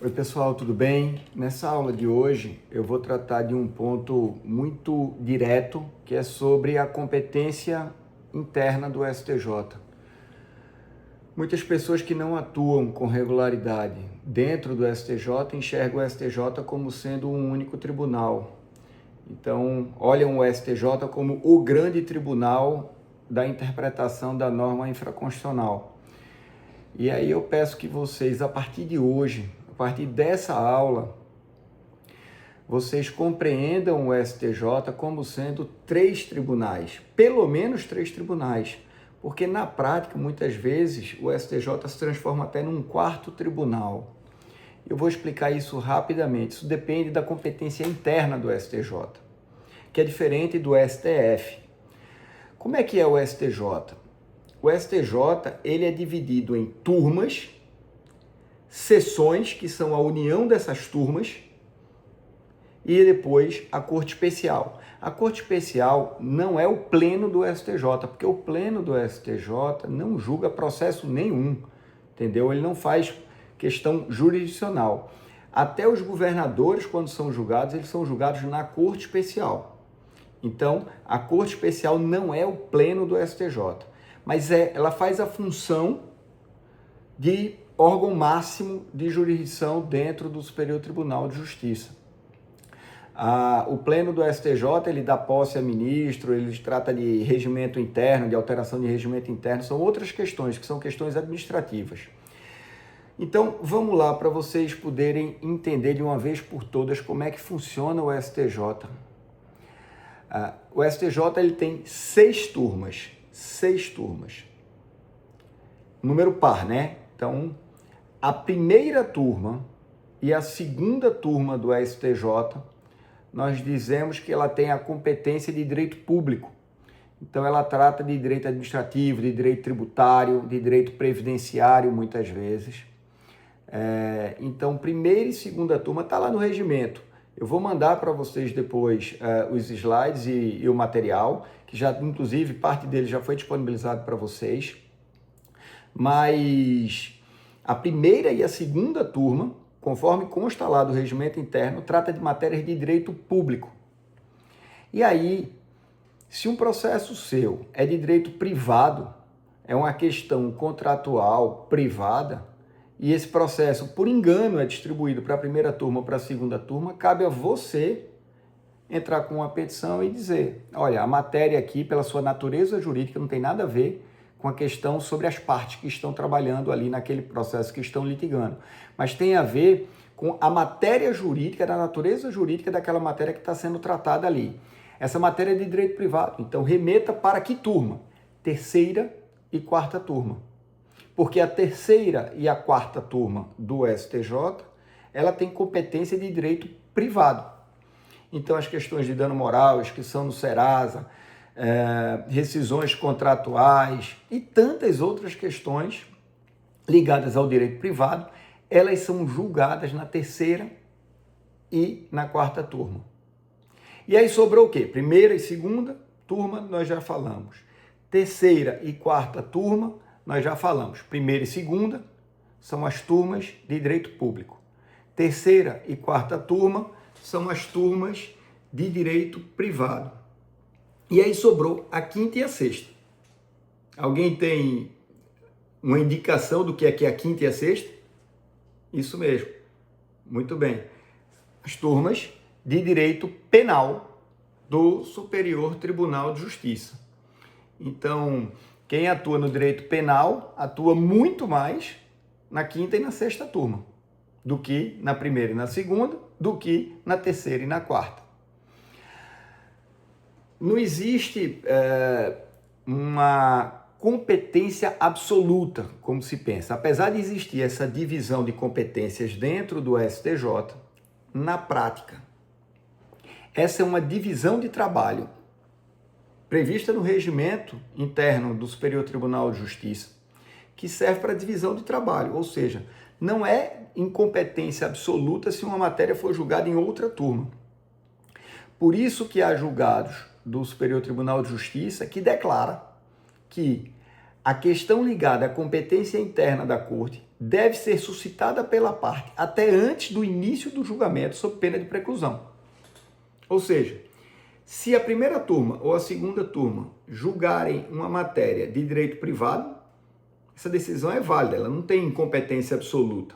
Oi pessoal, tudo bem? Nessa aula de hoje eu vou tratar de um ponto muito direto, que é sobre a competência interna do STJ. Muitas pessoas que não atuam com regularidade dentro do STJ enxergam o STJ como sendo um único tribunal. Então, olham o STJ como o grande tribunal da interpretação da norma infraconstitucional. E aí eu peço que vocês, a partir de hoje, a partir dessa aula, vocês compreendam o STJ como sendo três tribunais, pelo menos três tribunais, porque na prática, muitas vezes, o STJ se transforma até num quarto tribunal. Eu vou explicar isso rapidamente. Isso depende da competência interna do STJ, que é diferente do STF. Como é que é o STJ? O STJ ele é dividido em turmas, sessões, que são a união dessas turmas, e depois a Corte Especial. A Corte Especial não é o pleno do STJ, porque o pleno do STJ não julga processo nenhum, entendeu? Ele não faz questão jurisdicional. Até os governadores, quando são julgados, eles são julgados na Corte Especial. Então, a Corte Especial não é o pleno do STJ, mas ela faz a função de órgão máximo de jurisdição dentro do Superior Tribunal de Justiça. O pleno do STJ, ele dá posse a ministro, ele trata de regimento interno, de alteração de regimento interno, são outras questões, que são questões administrativas. Então, vamos lá para vocês poderem entender de uma vez por todas como é que funciona o STJ. O STJ ele tem seis turmas, número par, né? Então, a primeira turma e a segunda turma do STJ, nós dizemos que ela tem a competência de direito público. Então, ela trata de direito administrativo, de direito tributário, de direito previdenciário, muitas vezes. Então, primeira e segunda turma está lá no regimento. Eu vou mandar para vocês depois os slides e o material, que já, inclusive, parte dele já foi disponibilizado para vocês. Mas a primeira e a segunda turma, conforme consta lá do regimento interno, trata de matérias de direito público. E aí, se um processo seu é de direito privado, é uma questão contratual privada, e esse processo, por engano, é distribuído para a primeira turma ou para a segunda turma, cabe a você entrar com uma petição e dizer, olha, a matéria aqui, pela sua natureza jurídica, não tem nada a ver com a questão sobre as partes que estão trabalhando ali naquele processo que estão litigando, mas tem a ver com a matéria jurídica, da natureza jurídica daquela matéria que está sendo tratada ali. Essa matéria é de direito privado, então remeta para que turma? Terceira e quarta turma. Porque a terceira e a quarta turma do STJ, ela tem competência de direito privado. Então, as questões de dano moral, inscrição no Serasa, rescisões contratuais e tantas outras questões ligadas ao direito privado, elas são julgadas na terceira e na quarta turma. E aí sobrou o quê? Primeira e segunda turma, nós já falamos. Terceira e quarta turma, nós já falamos. Primeira e segunda são as turmas de direito público. Terceira e quarta turma são as turmas de direito privado. E aí sobrou a quinta e a sexta. Alguém tem uma indicação do que é a quinta e a sexta? Isso mesmo. Muito bem. As turmas de direito penal do Superior Tribunal de Justiça. Então, quem atua no direito penal atua muito mais na quinta e na sexta turma do que na primeira e na segunda, do que na terceira e na quarta. Não existe uma competência absoluta, como se pensa. Apesar de existir essa divisão de competências dentro do STJ, na prática, essa é uma divisão de trabalho prevista no regimento interno do Superior Tribunal de Justiça, que serve para divisão de trabalho, ou seja, não é incompetência absoluta se uma matéria for julgada em outra turma. Por isso que há julgados do Superior Tribunal de Justiça que declara que a questão ligada à competência interna da Corte deve ser suscitada pela parte até antes do início do julgamento sob pena de preclusão. Ou seja, se a primeira turma ou a segunda turma julgarem uma matéria de direito privado, essa decisão é válida, ela não tem incompetência absoluta.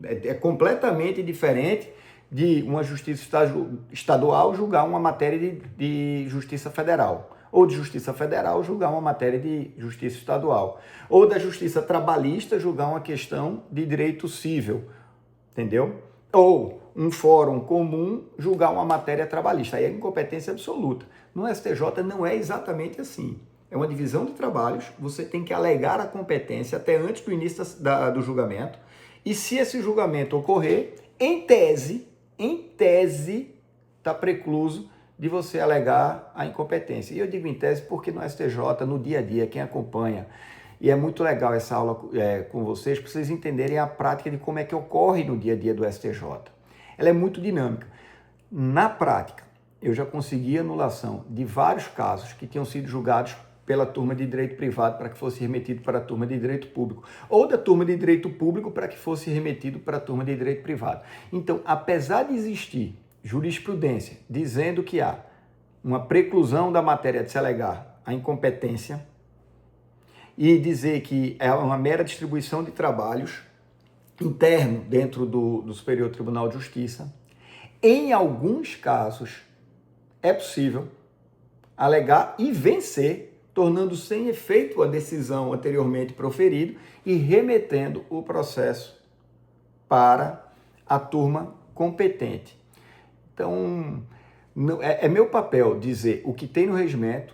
É completamente diferente de uma justiça estadual julgar uma matéria de justiça federal, ou de justiça federal julgar uma matéria de justiça estadual, ou da justiça trabalhista julgar uma questão de direito civil, entendeu? Ou um fórum comum julgar uma matéria trabalhista. Aí é incompetência absoluta. No STJ não é exatamente assim. É uma divisão de trabalhos, você tem que alegar a competência até antes do início do julgamento, e se esse julgamento ocorrer, em tese, está precluso de você alegar a incompetência. E eu digo em tese porque no STJ, no dia a dia, quem acompanha, e é muito legal essa aula com vocês, para vocês entenderem a prática de como é que ocorre no dia a dia do STJ. Ela é muito dinâmica. Na prática, eu já consegui anulação de vários casos que tinham sido julgados pela turma de direito privado para que fosse remetido para a turma de direito público, ou da turma de direito público para que fosse remetido para a turma de direito privado. Então, apesar de existir jurisprudência dizendo que há uma preclusão da matéria de se alegar a incompetência e dizer que é uma mera distribuição de trabalhos interno dentro do Superior Tribunal de Justiça, em alguns casos é possível alegar e vencer, tornando sem efeito a decisão anteriormente proferida e remetendo o processo para a turma competente. Então, é meu papel dizer o que tem no regimento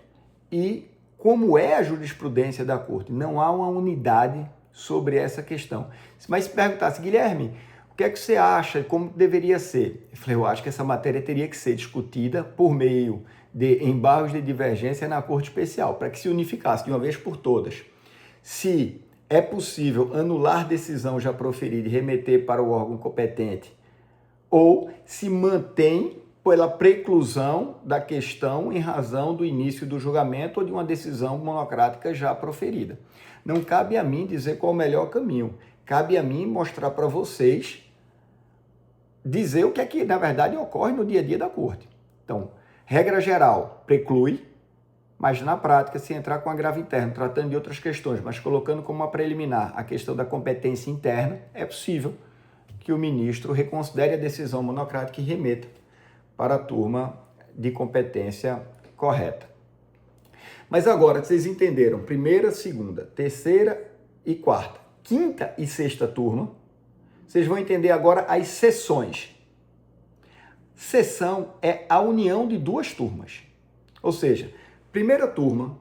e como é a jurisprudência da Corte. Não há uma unidade sobre essa questão. Mas se perguntasse, Guilherme, o que é que você acha, como deveria ser? Eu falei, eu acho que essa matéria teria que ser discutida por meio de embargos de divergência na Corte Especial, para que se unificasse de uma vez por todas. Se é possível anular decisão já proferida e remeter para o órgão competente, ou se mantém pela preclusão da questão em razão do início do julgamento ou de uma decisão monocrática já proferida. Não cabe a mim dizer qual é o melhor caminho, cabe a mim mostrar para vocês, dizer o que é que, na verdade, ocorre no dia a dia da Corte. Então, regra geral, preclui, mas na prática, se entrar com agravo interno, tratando de outras questões, mas colocando como uma preliminar a questão da competência interna, é possível que o ministro reconsidere a decisão monocrática e remeta para a turma de competência correta. Mas agora, vocês entenderam, primeira, segunda, terceira e quarta, quinta e sexta turma, vocês vão entender agora as sessões. Sessão é a união de duas turmas, ou seja, primeira turma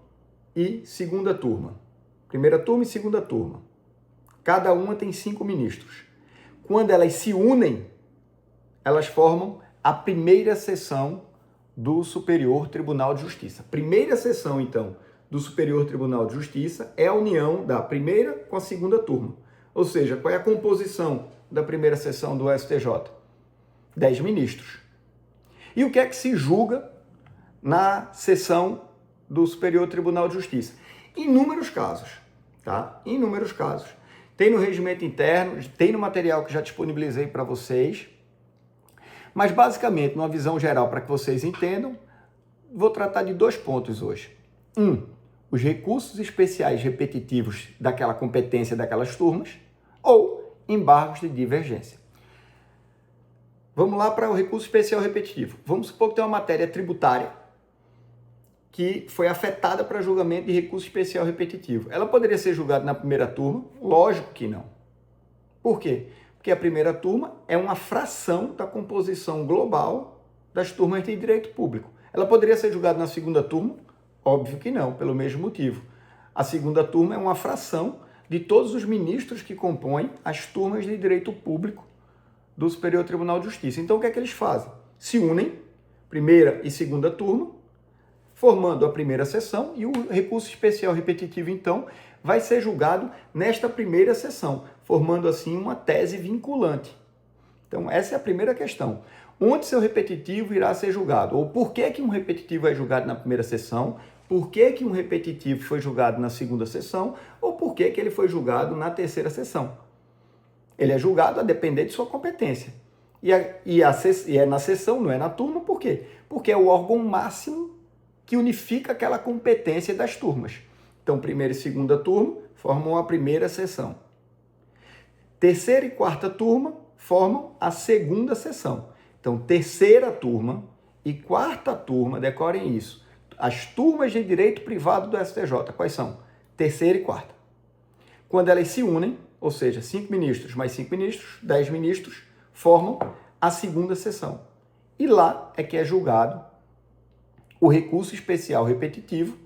e segunda turma. Primeira turma e segunda turma. Cada uma tem 5 ministros. Quando elas se unem, elas formam a primeira sessão do Superior Tribunal de Justiça. Primeira sessão, então, do Superior Tribunal de Justiça é a união da primeira com a segunda turma. Ou seja, qual é a composição da primeira sessão do STJ? 10 ministros. E o que é que se julga na sessão do Superior Tribunal de Justiça? Inúmeros casos, tá? Inúmeros casos. Tem no regimento interno, tem no material que já disponibilizei para vocês. Mas, basicamente, numa visão geral, para que vocês entendam, vou tratar de 2 pontos hoje. Os recursos especiais repetitivos daquela competência daquelas turmas ou embargos de divergência. Vamos lá para o recurso especial repetitivo. Vamos supor que tem uma matéria tributária que foi afetada para julgamento de recurso especial repetitivo. Ela poderia ser julgada na primeira turma? Lógico que não. Por quê? Porque a primeira turma é uma fração da composição global das turmas de direito público. Ela poderia ser julgada na segunda turma? Óbvio que não, pelo mesmo motivo. A segunda turma é uma fração de todos os ministros que compõem as turmas de direito público do Superior Tribunal de Justiça. Então, o que é que eles fazem? Se unem, primeira e segunda turma, formando a primeira sessão, e o recurso especial repetitivo, então, vai ser julgado nesta primeira sessão, formando assim uma tese vinculante. Então, essa é a primeira questão. Onde seu repetitivo irá ser julgado? Ou por que que um repetitivo é julgado na primeira sessão? Por que que um repetitivo foi julgado na segunda sessão? Ou por que que ele foi julgado na terceira sessão? Ele é julgado a depender de sua competência. E é na sessão, não é na turma, por quê? Porque é o órgão máximo que unifica aquela competência das turmas. Então, primeira e segunda turma formam a primeira sessão. Terceira e quarta turma formam a segunda sessão. Então, terceira turma e quarta turma, decorem isso. As turmas de direito privado do STJ, quais são? Terceira e quarta. Quando elas se unem, ou seja, 5 ministros mais 5 ministros, 10 ministros, formam a segunda sessão. E lá é que é julgado o recurso especial repetitivo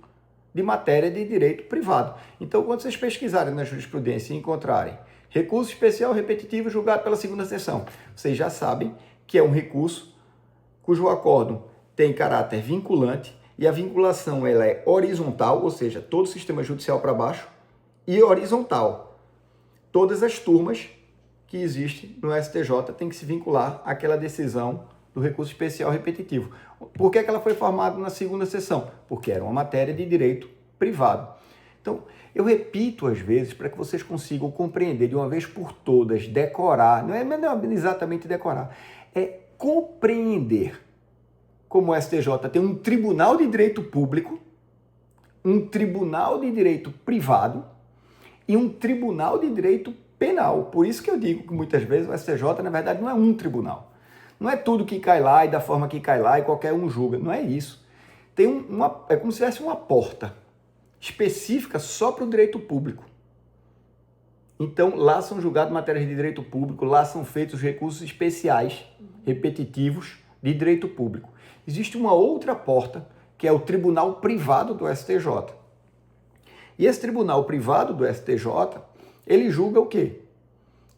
de matéria de direito privado. Então, quando vocês pesquisarem na jurisprudência e encontrarem recurso especial repetitivo julgado pela segunda sessão, vocês já sabem que é um recurso cujo acórdão tem caráter vinculante e a vinculação ela é horizontal, ou seja, todo o sistema judicial para baixo, e horizontal. Todas as turmas que existem no STJ têm que se vincular àquela decisão do recurso especial repetitivo. Por que ela foi formada na segunda sessão? Porque era uma matéria de direito privado. Então, eu repito às vezes para que vocês consigam compreender de uma vez por todas, decorar, não é exatamente decorar, é compreender como o STJ tem um tribunal de direito público, um tribunal de direito privado e um tribunal de direito penal. Por isso que eu digo que muitas vezes o STJ, na verdade, não é um tribunal. Não é tudo que cai lá e da forma que cai lá e qualquer um julga. Não é isso. É como se tivesse uma porta específica só para o direito público. Então, lá são julgadas matérias de direito público, lá são feitos recursos especiais, repetitivos, de direito público. Existe uma outra porta, que é o tribunal privado do STJ. E esse tribunal privado do STJ, ele julga o quê?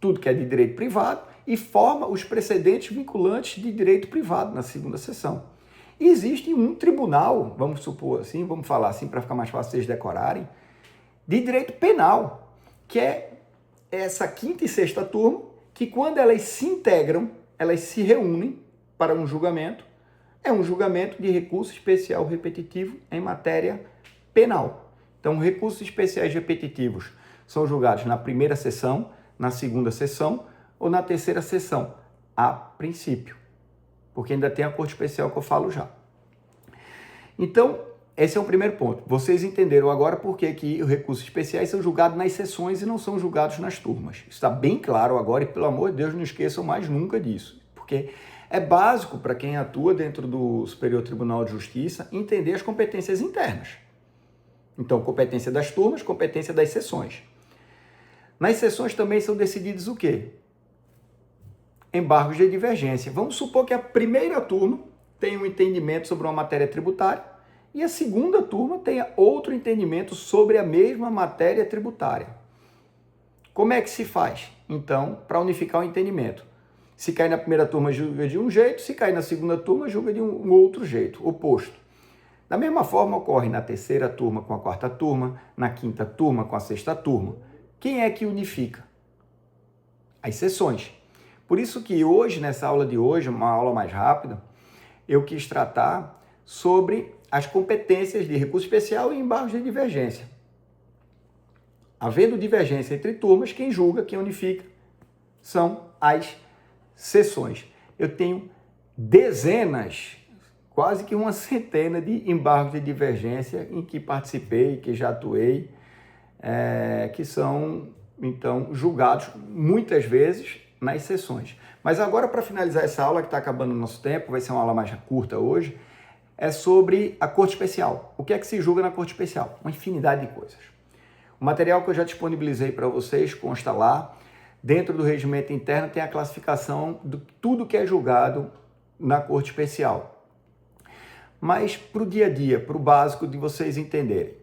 Tudo que é de direito privado e forma os precedentes vinculantes de direito privado na segunda sessão. E existe um tribunal, vamos supor assim, vamos falar assim para ficar mais fácil vocês decorarem, de direito penal, que é essa quinta e sexta turma, que quando elas se integram, elas se reúnem para um julgamento, é um julgamento de recurso especial repetitivo em matéria penal. Então, recursos especiais repetitivos são julgados na primeira sessão, na segunda sessão ou na terceira sessão, a princípio, porque ainda tem a corte especial que eu falo já. Então, esse é o primeiro ponto. Vocês entenderam agora por que os recursos especiais são julgados nas sessões e não são julgados nas turmas. Está bem claro agora e, pelo amor de Deus, não esqueçam mais nunca disso, porque é básico para quem atua dentro do Superior Tribunal de Justiça entender as competências internas. Então, competência das turmas, competência das sessões. Nas sessões também são decididos o quê? Embargos de divergência. Vamos supor que a primeira turma tenha um entendimento sobre uma matéria tributária e a segunda turma tenha outro entendimento sobre a mesma matéria tributária. Como é que se faz, então, para unificar o entendimento? Se cair na primeira turma, julga de um jeito, se cair na segunda turma, julga de um outro jeito, oposto. Da mesma forma, ocorre na terceira turma com a quarta turma, na quinta turma com a sexta turma. Quem é que unifica? As sessões. Por isso que hoje, nessa aula de hoje, uma aula mais rápida, eu quis tratar sobre as competências de recurso especial e embargos de divergência. Havendo divergência entre turmas, quem julga, quem unifica, são as sessões. Eu tenho dezenas, quase que uma centena de embargos de divergência em que participei, que já atuei, que são, então, julgados muitas vezes nas sessões. Mas agora, para finalizar essa aula, que está acabando o nosso tempo, vai ser uma aula mais curta hoje, é sobre a Corte Especial. O que é que se julga na Corte Especial? Uma infinidade de coisas. O material que eu já disponibilizei para vocês consta lá. Dentro do regimento interno tem a classificação de tudo que é julgado na Corte Especial. Mas para o dia a dia, para o básico de vocês entenderem.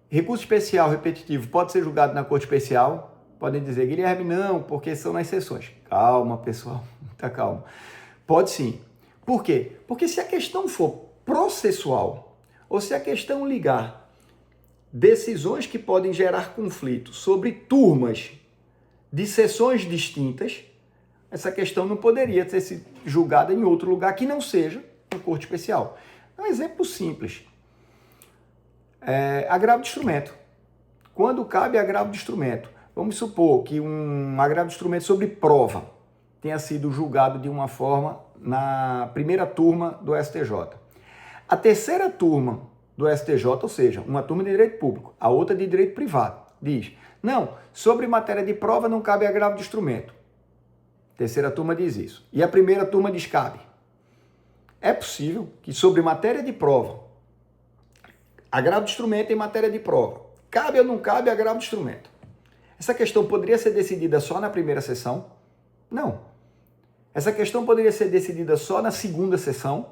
Recurso especial repetitivo pode ser julgado na Corte Especial? Podem dizer, Guilherme, não, porque são nas sessões. Calma, pessoal, muita calma. Pode sim. Por quê? Porque se a questão for processual, ou se a questão ligar decisões que podem gerar conflito sobre turmas de sessões distintas, essa questão não poderia ter sido julgada em outro lugar que não seja na Corte Especial. Um exemplo simples. Agravo de instrumento. Quando cabe agravo de instrumento? Vamos supor que um agravo de instrumento sobre prova tenha sido julgado de uma forma na primeira turma do STJ. A terceira turma do STJ, ou seja, uma turma de direito público, a outra de direito privado, diz, não, sobre matéria de prova não cabe agravo de instrumento. A terceira turma diz isso. E a primeira turma diz cabe. É possível que sobre matéria de prova, agravo de instrumento em matéria de prova, cabe ou não cabe agravo de instrumento? Essa questão poderia ser decidida só na primeira sessão? Não. Essa questão poderia ser decidida só na segunda sessão?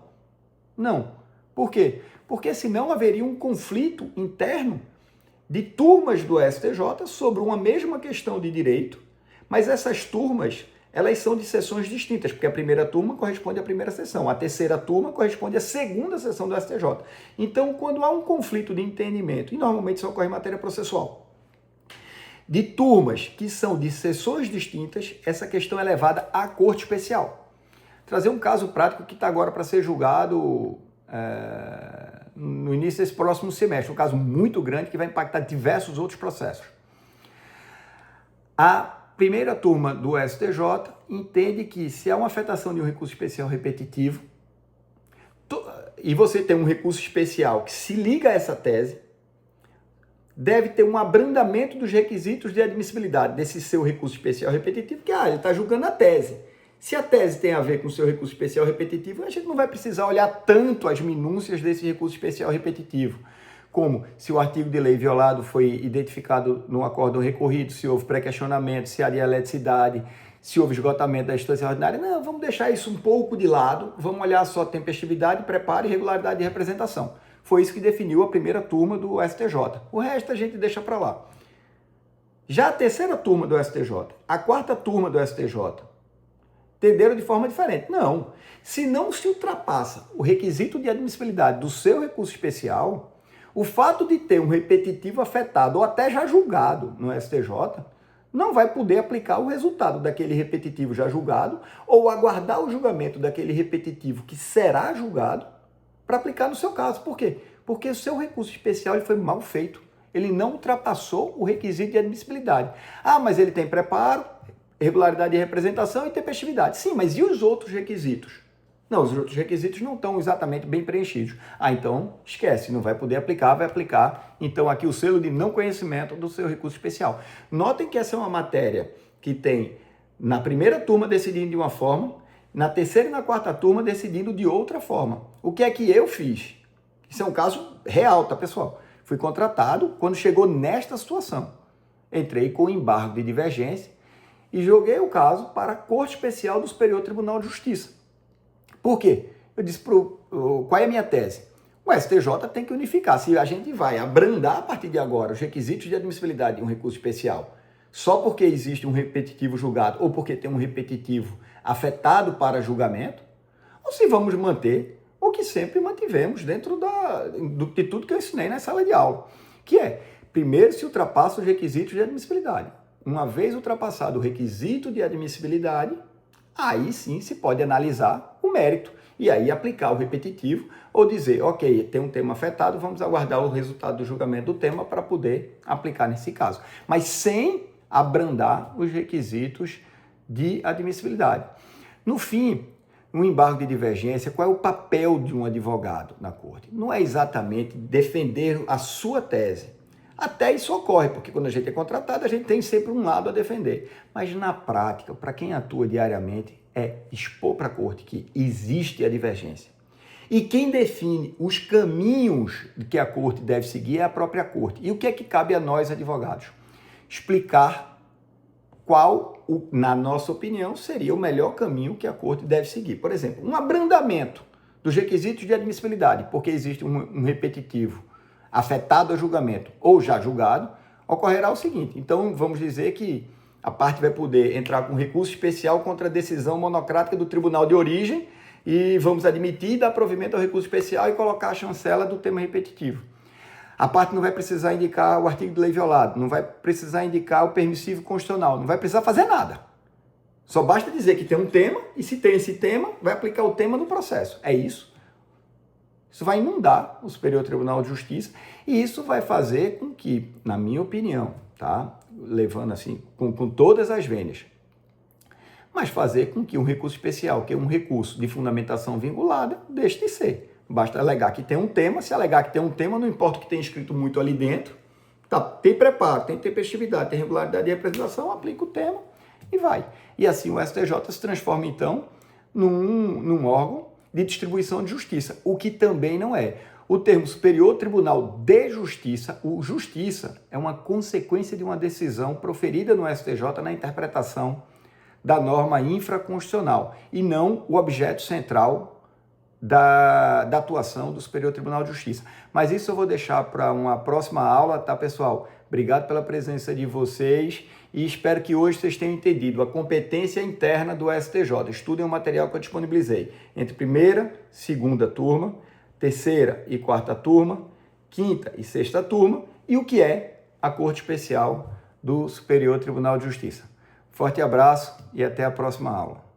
Não. Por quê? Porque senão haveria um conflito interno de turmas do STJ sobre uma mesma questão de direito, mas essas turmas, elas são de sessões distintas, porque a primeira turma corresponde à primeira sessão, a terceira turma corresponde à segunda sessão do STJ. Então, quando há um conflito de entendimento, e normalmente isso ocorre em matéria processual, de turmas que são de sessões distintas, essa questão é levada à Corte Especial. Trazer um caso prático que está agora para ser julgado no início desse próximo semestre, um caso muito grande que vai impactar diversos outros processos. A primeira turma do STJ entende que se há uma afetação de um recurso especial repetitivo, e você tem um recurso especial que se liga a essa tese, deve ter um abrandamento dos requisitos de admissibilidade desse seu recurso especial repetitivo, que ele está julgando a tese. Se a tese tem a ver com o seu recurso especial repetitivo, a gente não vai precisar olhar tanto as minúcias desse recurso especial repetitivo, como se o artigo de lei violado foi identificado no acórdão recorrido, se houve pré-questionamento, se há dialeticidade, se houve esgotamento da instância ordinária. Não, vamos deixar isso um pouco de lado, vamos olhar só tempestividade, preparo e regularidade de representação. Foi isso que definiu a primeira turma do STJ. O resto a gente deixa para lá. Já a terceira turma do STJ, a quarta turma do STJ, entenderam de forma diferente. Não. Se não se ultrapassa o requisito de admissibilidade do seu recurso especial, o fato de ter um repetitivo afetado ou até já julgado no STJ, não vai poder aplicar o resultado daquele repetitivo já julgado ou aguardar o julgamento daquele repetitivo que será julgado para aplicar no seu caso. Por quê? Porque o seu recurso especial ele foi mal feito. Ele não ultrapassou o requisito de admissibilidade. Mas ele tem preparo, regularidade de representação e tempestividade. Sim, mas e os outros requisitos? Não, os outros requisitos não estão exatamente bem preenchidos. Então, esquece, não vai poder aplicar, vai aplicar, então, aqui o selo de não conhecimento do seu recurso especial. Notem que essa é uma matéria que tem, na primeira turma, decidindo de uma forma, na terceira e na quarta turma, decidindo de outra forma. O que é que eu fiz? Isso é um caso real, tá, pessoal? Fui contratado quando chegou nesta situação. Entrei com embargo de divergência e joguei o caso para a Corte Especial do Superior Tribunal de Justiça. Por quê? Eu disse, qual é a minha tese? O STJ tem que unificar. Se a gente vai abrandar a partir de agora os requisitos de admissibilidade de um recurso especial só porque existe um repetitivo julgado ou porque tem um repetitivo afetado para julgamento, ou se vamos manter o que sempre mantivemos dentro de tudo que eu ensinei na sala de aula, que é, primeiro se ultrapassa os requisitos de admissibilidade. Uma vez ultrapassado o requisito de admissibilidade, aí sim se pode analisar o mérito e aí aplicar o repetitivo ou dizer, ok, tem um tema afetado, vamos aguardar o resultado do julgamento do tema para poder aplicar nesse caso. Mas sem abrandar os requisitos de admissibilidade. No fim, no embargo de divergência, qual é o papel de um advogado na corte? Não é exatamente defender a sua tese. Até isso ocorre, porque quando a gente é contratado, a gente tem sempre um lado a defender. Mas na prática, para quem atua diariamente, é expor para a corte que existe a divergência. E quem define os caminhos que a corte deve seguir é a própria corte. E o que é que cabe a nós, advogados? Explicar qual, na nossa opinião, seria o melhor caminho que a corte deve seguir. Por exemplo, um abrandamento dos requisitos de admissibilidade, porque existe um repetitivo afetado a julgamento ou já julgado, ocorrerá o seguinte. Então, vamos dizer que a parte vai poder entrar com recurso especial contra a decisão monocrática do tribunal de origem e vamos admitir, dar provimento ao recurso especial e colocar a chancela do tema repetitivo. A parte não vai precisar indicar o artigo de lei violado, não vai precisar indicar o permissivo constitucional, não vai precisar fazer nada. Só basta dizer que tem um tema e se tem esse tema, vai aplicar o tema no processo. É isso. Isso vai inundar o Superior Tribunal de Justiça e isso vai fazer com que, na minha opinião, tá, levando assim, com todas as vênias. Mas fazer com que um recurso especial, que é um recurso de fundamentação vingulada, deixe de ser. Basta alegar que tem um tema. Se alegar que tem um tema, não importa o que tem escrito muito ali dentro, tá, tem preparo, tem tempestividade, tem regularidade de representação, aplica o tema e vai. E assim o STJ se transforma, então, num órgão de distribuição de justiça, o que também não é. O termo Superior Tribunal de Justiça, o justiça, é uma consequência de uma decisão proferida no STJ na interpretação da norma infraconstitucional e não o objeto central da atuação do Superior Tribunal de Justiça. Mas isso eu vou deixar para uma próxima aula, tá, pessoal? Obrigado pela presença de vocês e espero que hoje vocês tenham entendido a competência interna do STJ. Estudem o material que eu disponibilizei entre primeira, segunda turma, terceira e quarta turma, quinta e sexta turma e o que é a Corte Especial do Superior Tribunal de Justiça. Forte abraço e até a próxima aula.